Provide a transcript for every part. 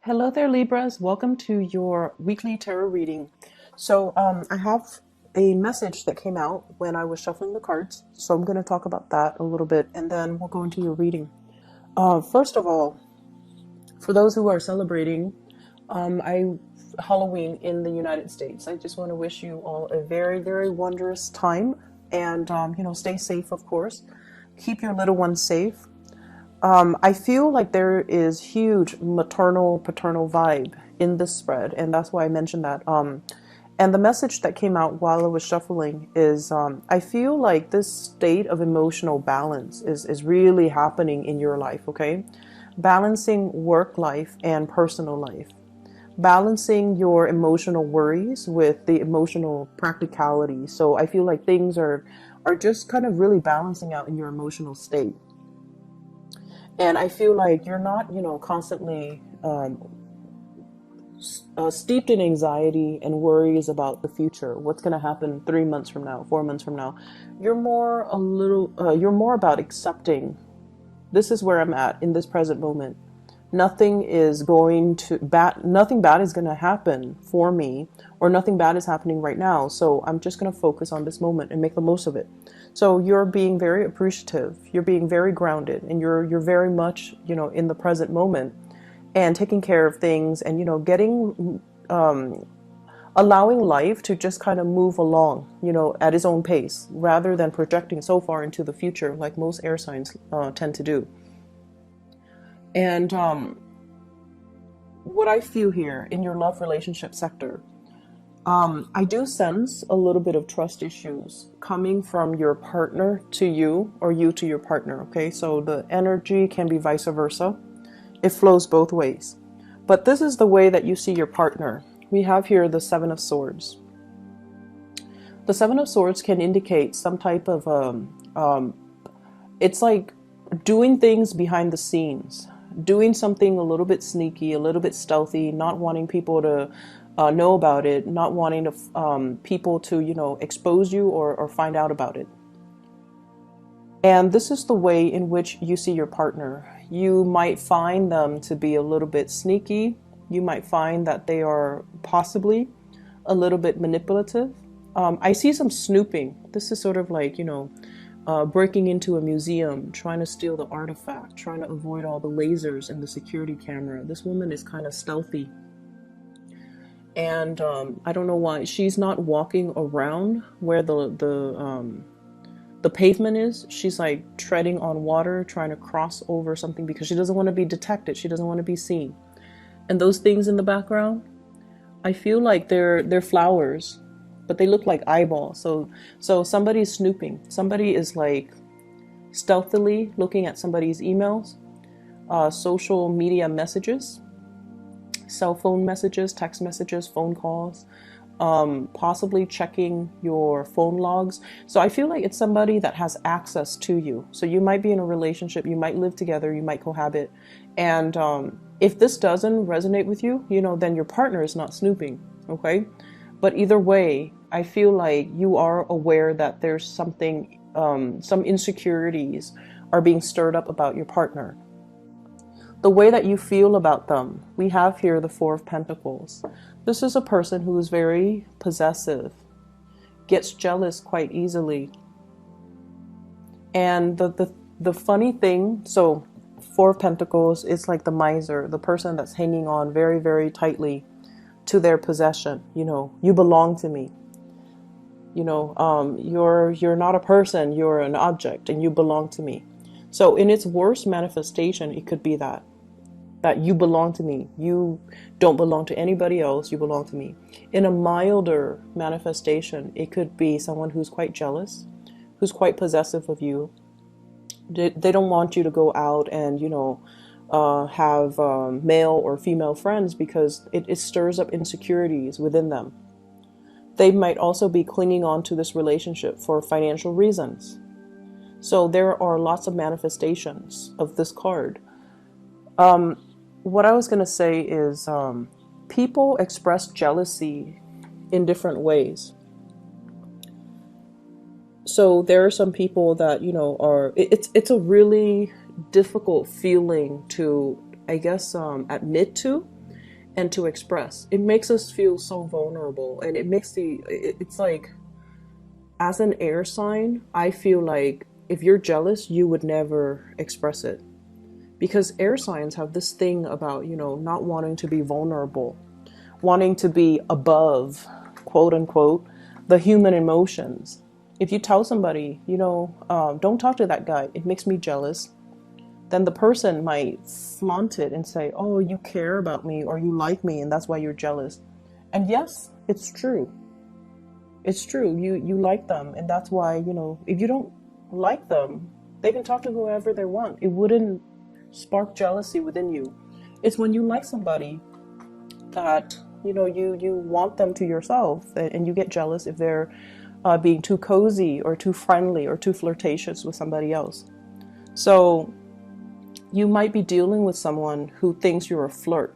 Hello there, Libras. Welcome to your weekly tarot reading. I have a message that came out when I was shuffling the cards. So, I'm going to talk about that a little bit and then we'll go into your reading. First of all, for those who are celebrating Halloween in the United States, I just want to wish you all a very, very wondrous time and, stay safe, of course. Keep your little ones safe. I feel like there is huge maternal paternal vibe in this spread, and that's why I mentioned that. And the message that came out while I was shuffling is I feel like this state of emotional balance is really happening in your life, okay? Balancing work life and personal life. Balancing your emotional worries with the emotional practicality. So I feel like things are just kind of really balancing out in your emotional state. And I feel like you're not, constantly steeped in anxiety and worries about the future. What's going to happen 3 months from now, 4 months from now? You're more about accepting. This is where I'm at in this present moment. Nothing bad is going to happen for me, or nothing bad is happening right now. So I'm just going to focus on this moment and make the most of it. So you're being very appreciative, you're being very grounded, and you're very much, in the present moment and taking care of things and, getting, allowing life to just kind of move along, at its own pace rather than projecting so far into the future like most air signs tend to do. And what I feel here in your love relationship sector, I do sense a little bit of trust issues coming from your partner to you or you to your partner, okay? So the energy can be vice versa. It flows both ways. But this is the way that you see your partner. We have here the Seven of Swords. The Seven of Swords can indicate some type of, it's like doing things behind the scenes, doing something a little bit sneaky, a little bit stealthy, not wanting people to know about it, not wanting to, people to, expose you or find out about it. And this is the way in which you see your partner. You might find them to be a little bit sneaky. You might find that they are possibly a little bit manipulative. I see some snooping. This is sort of like, breaking into a museum, trying to steal the artifact, trying to avoid all the lasers and the security camera. This woman is kind of stealthy. And I don't know why she's not walking around where the pavement is. She's like treading on water, trying to cross over something because she doesn't want to be detected. She doesn't want to be seen. And those things in the background, I feel like they're flowers, but they look like eyeballs. So somebody's snooping. Somebody is like stealthily looking at somebody's emails, social media messages, cell phone messages, text messages, phone calls, possibly checking your phone logs. So I feel like it's somebody that has access to you. So you might be in a relationship, you might live together, you might cohabit. And if this doesn't resonate with you, then your partner is not snooping, okay? But either way, I feel like you are aware that there's something, some insecurities are being stirred up about your partner. The way that you feel about them, we have here the Four of Pentacles. This is a person who is very possessive, gets jealous quite easily. And the funny thing, so Four of Pentacles is like the miser, the person that's hanging on very, very tightly to their possession. You belong to me. You're not a person, you're an object, and you belong to me. So in its worst manifestation, it could be that you belong to me. You don't belong to anybody else. You belong to me. In a milder manifestation, it could be someone who's quite jealous, who's quite possessive of you. They don't want you to go out and, have male or female friends because it stirs up insecurities within them. They might also be clinging on to this relationship for financial reasons. So there are lots of manifestations of this card. What I was going to say is people express jealousy in different ways. So there are some people that, it's a really difficult feeling to, I guess, admit to. and to express. It makes us feel so vulnerable, and it makes it's like, as an air sign, I feel like if you're jealous, you would never express it. Because air signs have this thing about, not wanting to be vulnerable, wanting to be above, quote unquote, the human emotions. If you tell somebody, don't talk to that guy, it makes me jealous, then the person might flaunt it and say, oh, you care about me or you like me and that's why you're jealous. And yes, it's true. It's true. You like them, and that's why, if you don't like them, they can talk to whoever they want. It wouldn't spark jealousy within you. It's when you like somebody that, you want them to yourself, and you get jealous if they're being too cozy or too friendly or too flirtatious with somebody else. So you might be dealing with someone who thinks you're a flirt,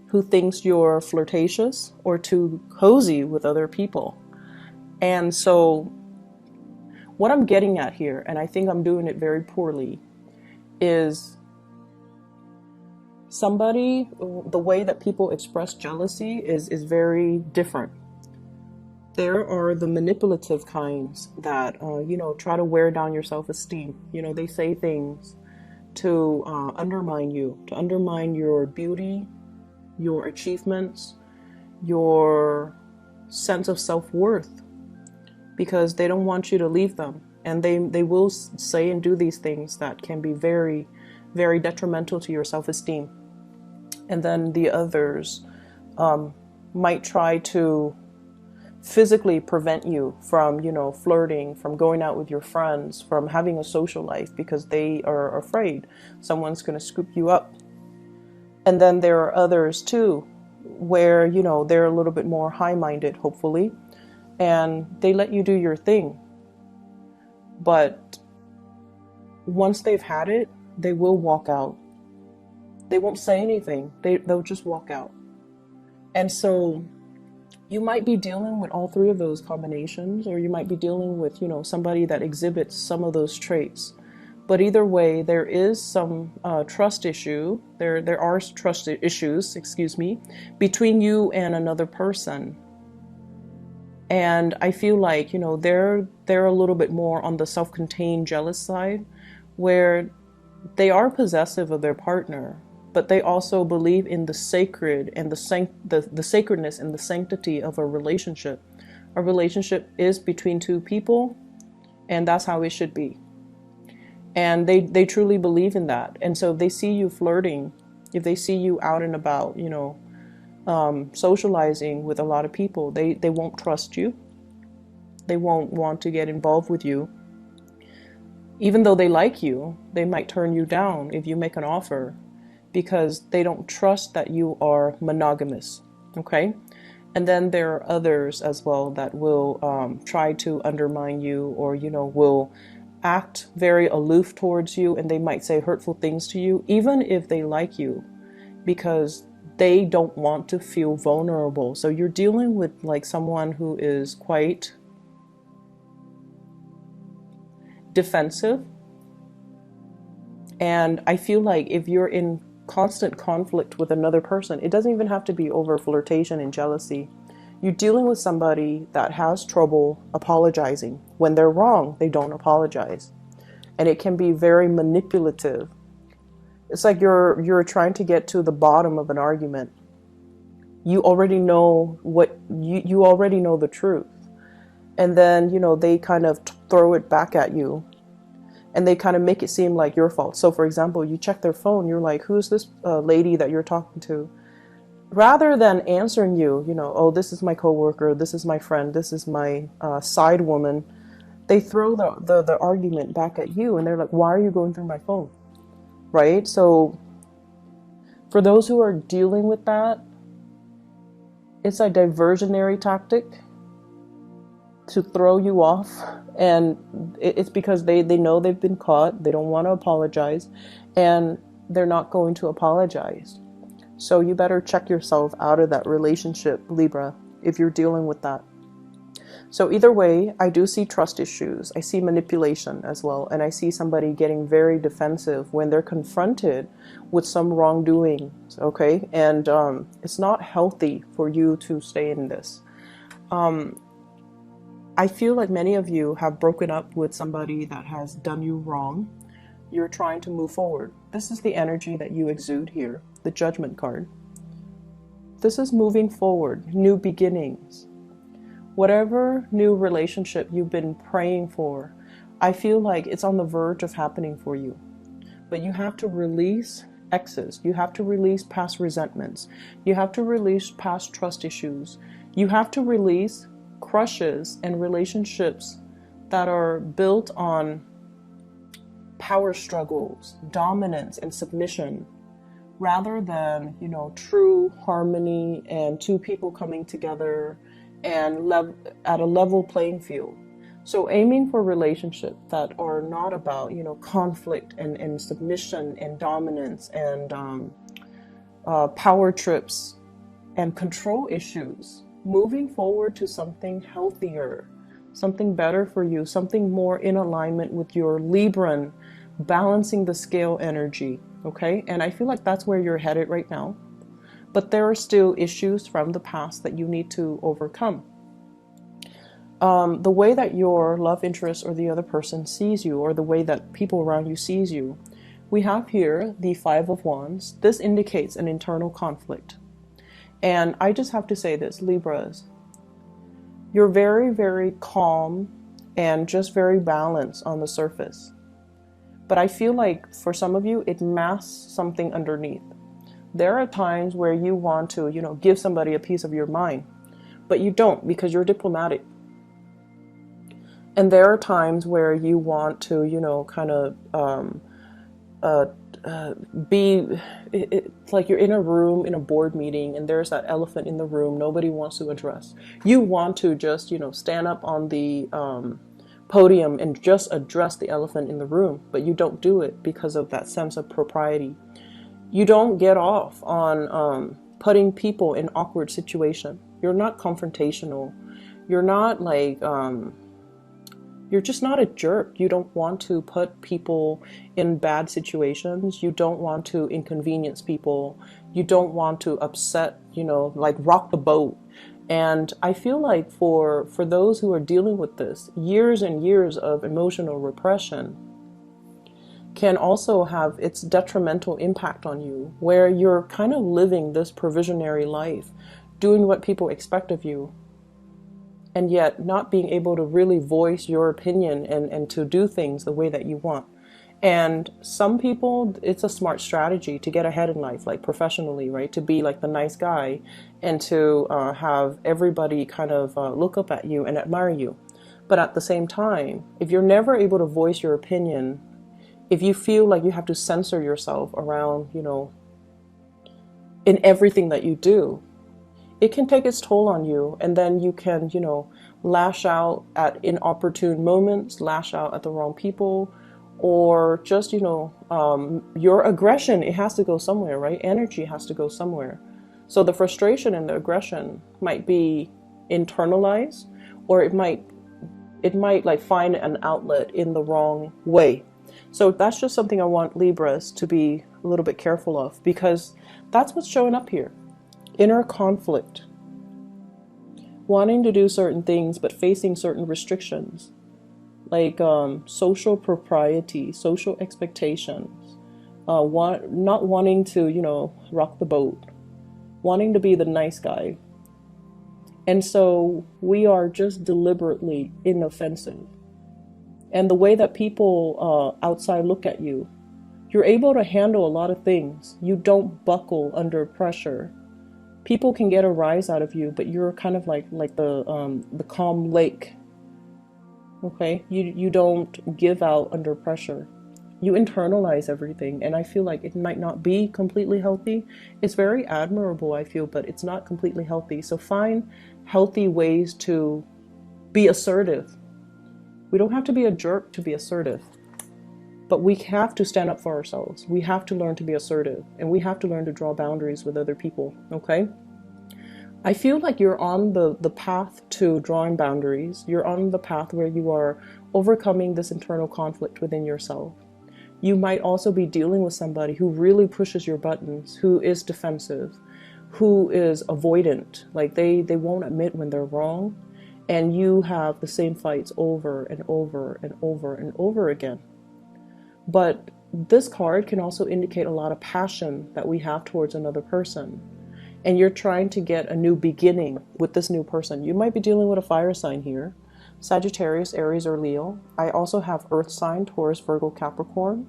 who thinks you're flirtatious or too cozy with other people. And so what I'm getting at here, and I think I'm doing it very poorly, is the way that people express jealousy is very different. There are the manipulative kinds that, try to wear down your self-esteem. They say things to undermine you, to undermine your beauty, your achievements, your sense of self-worth, because they don't want you to leave them. And they will say and do these things that can be very, very detrimental to your self-esteem. And then the others might try to physically prevent you from, flirting, from going out with your friends, from having a social life, because they are afraid someone's going to scoop you up. And then there are others too, where, they're a little bit more high-minded, hopefully, and they let you do your thing. But once they've had it, they will walk out. They won't say anything. They'll just walk out. And so you might be dealing with all three of those combinations, or you might be dealing with, somebody that exhibits some of those traits. But either way, there is some trust issue. There are trust issues, between you and another person. And I feel like, they're a little bit more on the self-contained jealous side, where they are possessive of their partner, but they also believe in the sacred and the sacredness and the sanctity of a relationship. A relationship is between two people, and that's how it should be. And they truly believe in that. And so if they see you flirting, if they see you out and about, socializing with a lot of people, they won't trust you. They won't want to get involved with you. Even though they like you, they might turn you down if you make an offer, because they don't trust that you are monogamous. Okay? And then there are others as well that will try to undermine you, or, will act very aloof towards you, and they might say hurtful things to you, even if they like you, because they don't want to feel vulnerable. So you're dealing with like someone who is quite defensive. And I feel like if you're in constant conflict with another person, it doesn't even have to be over flirtation and jealousy. You're dealing with somebody that has trouble apologizing. When they're wrong, they don't apologize. And it can be very manipulative. It's like you're trying to get to the bottom of an argument. You already know you already know the truth. And then, they kind of throw it back at you. And they kind of make it seem like your fault. So for example, you check their phone, you're like, who's this lady that you're talking to? Rather than answering you, oh, this is my coworker, this is my friend, this is my side woman, they throw the argument back at you, and they're like, why are you going through my phone? Right? So for those who are dealing with that, it's a diversionary tactic to throw you off. And it's because they know they've been caught. They don't want to apologize, and they're not going to apologize. So you better check yourself out of that relationship, Libra, if you're dealing with that. So either way, I do see trust issues. I see manipulation as well. And I see somebody getting very defensive when they're confronted with some wrongdoings, okay? And it's not healthy for you to stay in this. I feel like many of you have broken up with somebody that has done you wrong. You're trying to move forward. This is the energy that you exude here, the Judgment card. This is moving forward, new beginnings. Whatever new relationship you've been praying for, I feel like it's on the verge of happening for you. But you have to release exes. You have to release past resentments. You have to release past trust issues. You have to release crushes and relationships that are built on power struggles, dominance, and submission, rather than, true harmony and two people coming together and at a level playing field. So aiming for relationships that are not about, conflict and submission and dominance and power trips and control issues. Moving forward to something healthier, something better for you, something more in alignment with your Libran, balancing the scale energy, okay? And I feel like that's where you're headed right now. But there are still issues from the past that you need to overcome. The way that your love interest or the other person sees you, or the way that people around you sees you, we have here the Five of Wands. This indicates an internal conflict. And I just have to say this, Libras, you're very, very calm and just very balanced on the surface. But I feel like for some of you, it masks something underneath. There are times where you want to, give somebody a piece of your mind, but you don't because you're diplomatic. And there are times where you want to, it's like you're in a room, in a board meeting, and there's that elephant in the room nobody wants to address. You want to just, stand up on the podium and just address the elephant in the room, but you don't do it because of that sense of propriety. You don't get off on putting people in awkward situation. You're not confrontational. You're not like, you're just not a jerk. You don't want to put people in bad situations. You don't want to inconvenience people. You don't want to upset, like rock the boat. And I feel like for those who are dealing with this, years and years of emotional repression can also have its detrimental impact on you, where you're kind of living this provisionary life, doing what people expect of you, and yet not being able to really voice your opinion and to do things the way that you want. And some people, it's a smart strategy to get ahead in life, like professionally, right? To be like the nice guy and to have everybody kind of look up at you and admire you. But at the same time, if you're never able to voice your opinion, if you feel like you have to censor yourself around, in everything that you do, it can take its toll on you. And then you can, lash out at inopportune moments, lash out at the wrong people, or just, your aggression, it has to go somewhere, right? Energy has to go somewhere. So the frustration and the aggression might be internalized, or it might like find an outlet in the wrong way. So that's just something I want Libras to be a little bit careful of, because that's what's showing up here. Inner conflict. Wanting to do certain things, but facing certain restrictions. Like social propriety, social expectations, not wanting to, rock the boat, wanting to be the nice guy. And so we are just deliberately inoffensive. And the way that people outside look at you, you're able to handle a lot of things. You don't buckle under pressure. People can get a rise out of you, but you're kind of like the calm lake. Okay, you don't give out under pressure. You internalize everything, and I feel like it might not be completely healthy. It's very admirable, I feel, but it's not completely healthy. So find healthy ways to be assertive. We don't have to be a jerk to be assertive, but we have to stand up for ourselves. We have to learn to be assertive, and we have to learn to draw boundaries with other people, okay? I feel like you're on the path to drawing boundaries. You're on the path where you are overcoming this internal conflict within yourself. You might also be dealing with somebody who really pushes your buttons, who is defensive, who is avoidant. Like they won't admit when they're wrong. And you have the same fights over and over and over and over again. But this card can also indicate a lot of passion that we have towards another person. And you're trying to get a new beginning with this new person. You might be dealing with a fire sign here. Sagittarius, Aries, or Leo. I also have earth sign, Taurus, Virgo, Capricorn.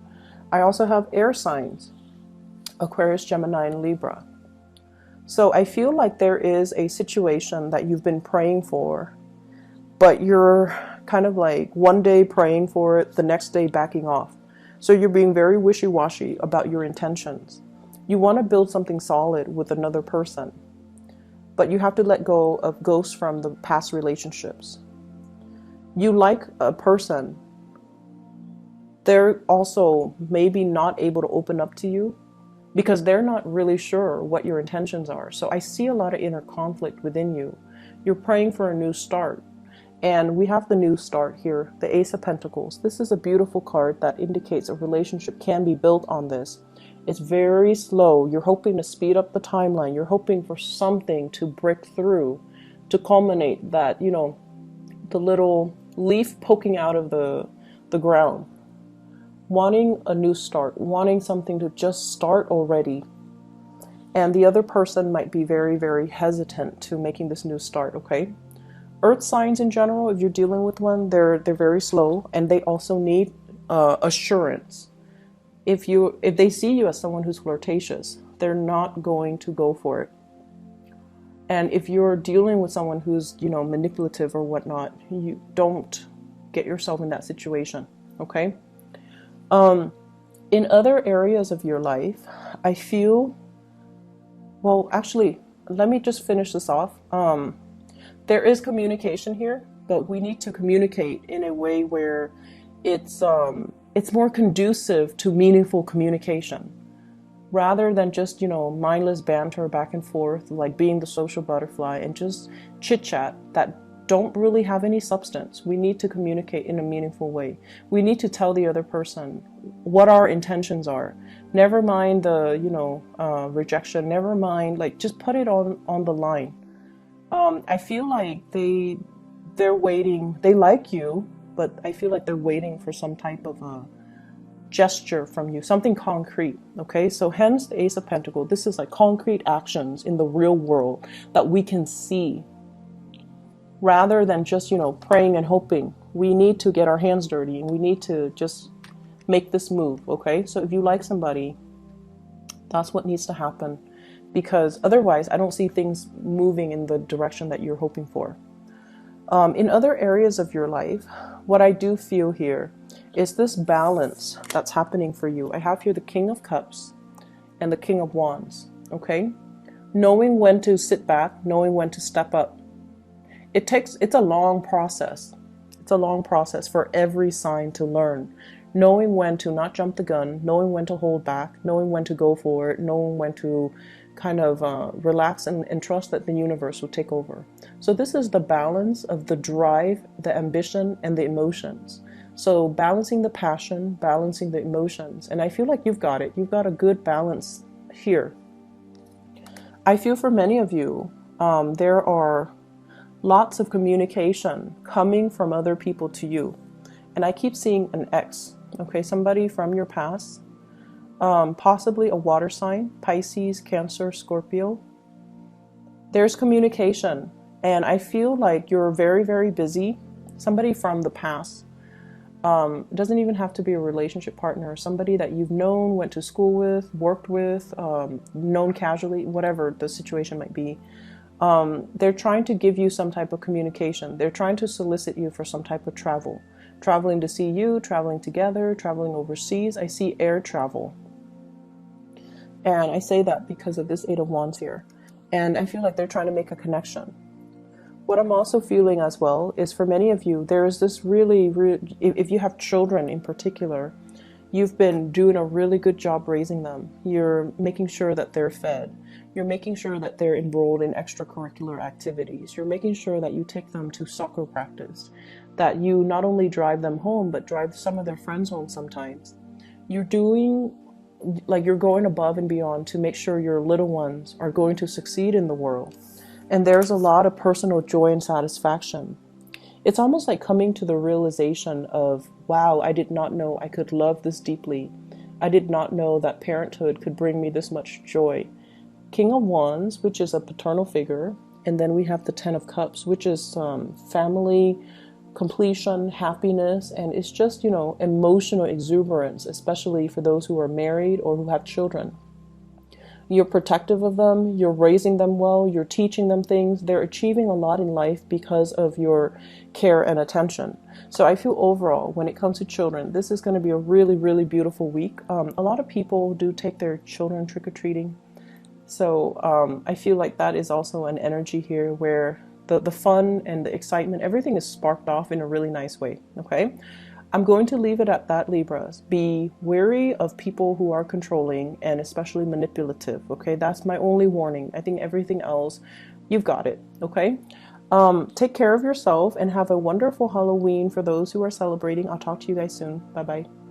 I also have air signs, Aquarius, Gemini, and Libra. So I feel like there is a situation that you've been praying for, but you're kind of like one day praying for it, the next day backing off. So you're being very wishy-washy about your intentions. You want to build something solid with another person, but you have to let go of ghosts from the past relationships. You like a person, they're also maybe not able to open up to you because they're not really sure what your intentions are. So I see a lot of inner conflict within you. You're praying for a new start. And we have the new start here, the Ace of Pentacles. This is a beautiful card that indicates a relationship can be built on this. It's very slow. You're hoping to speed up the timeline. You're hoping for something to break through, to culminate that, you know, the little leaf poking out of the ground. Wanting a new start, wanting something to just start already. And the other person might be very, very hesitant to making this new start, okay? Earth signs in general, if you're dealing with one, they're very slow, and they also need assurance. If they see you as someone who's flirtatious, they're not going to go for it. And if you're dealing with someone who's, you know, manipulative or whatnot, you don't get yourself in that situation, okay? In other areas of your life, I feel, well, actually, let me just finish this off. There is communication here, but we need to communicate in a way where it's more conducive to meaningful communication, rather than just, you know, mindless banter back and forth, like being the social butterfly and just chit chat that don't really have any substance. We need to communicate in a meaningful way. We need to tell the other person what our intentions are. Never mind the, you know, rejection. Never mind, like, just put it on the line. I feel like they're waiting. They like you, but I feel like they're waiting for some type of a gesture from you, something concrete. Okay, so hence the Ace of Pentacles. This is like concrete actions in the real world that we can see, rather than just, you know, praying and hoping. We need to get our hands dirty, and we need to just make this move. Okay, so if you like somebody, that's what needs to happen. Because otherwise, I don't see things moving in the direction that you're hoping for. In other areas of your life, what I do feel here is this balance that's happening for you. I have here the King of Cups and the King of Wands, okay? Knowing when to sit back, knowing when to step up. It's a long process. It's a long process for every sign to learn. Knowing when to not jump the gun, knowing when to hold back, knowing when to go for it, knowing when to kind of relax and trust that the universe will take over. So this is the balance of the drive, the ambition, and the emotions. So balancing the passion, balancing the emotions. And I feel like you've got it. You've got a good balance here. I feel for many of you, there are lots of communication coming from other people to you. And I keep seeing an ex, okay, somebody from your past. Possibly a water sign, Pisces, Cancer, Scorpio. There's communication, and I feel like you're very, very busy. Somebody from the past. Doesn't even have to be a relationship partner. Somebody that you've known, went to school with, worked with, known casually, whatever the situation might be. They're trying to give you some type of communication. They're trying to solicit you for some type of travel. Traveling to see you, traveling together, traveling overseas. I see air travel. And I say that because of this Eight of Wands here. And I feel like they're trying to make a connection. What I'm also feeling as well is for many of you, there is this really, if you have children in particular, you've been doing a really good job raising them. You're making sure that they're fed. You're making sure that they're enrolled in extracurricular activities. You're making sure that you take them to soccer practice, that you not only drive them home, but drive some of their friends home sometimes. You're doing, like, you're going above and beyond to make sure your little ones are going to succeed in the world. And there's a lot of personal joy and satisfaction. It's almost like coming to the realization of, wow, I did not know I could love this deeply. I did not know that parenthood could bring me this much joy. King of Wands, which is a paternal figure, and then we have the Ten of Cups, which is family, completion, happiness, and it's just, you know, emotional exuberance, especially for those who are married or who have children. You're protective of them, you're raising them well, you're teaching them things. They're achieving a lot in life because of your care and attention. So I feel overall, when it comes to children, this is going to be a really, really beautiful week. A lot of people do take their children trick-or-treating. So I feel like that is also an energy here where the fun and the excitement, everything is sparked off in a really nice way, okay? I'm going to leave it at that, Libras. Be wary of people who are controlling and especially manipulative, okay? That's my only warning. I think everything else, you've got it, okay? Take care of yourself and have a wonderful Halloween for those who are celebrating. I'll talk to you guys soon. Bye-bye.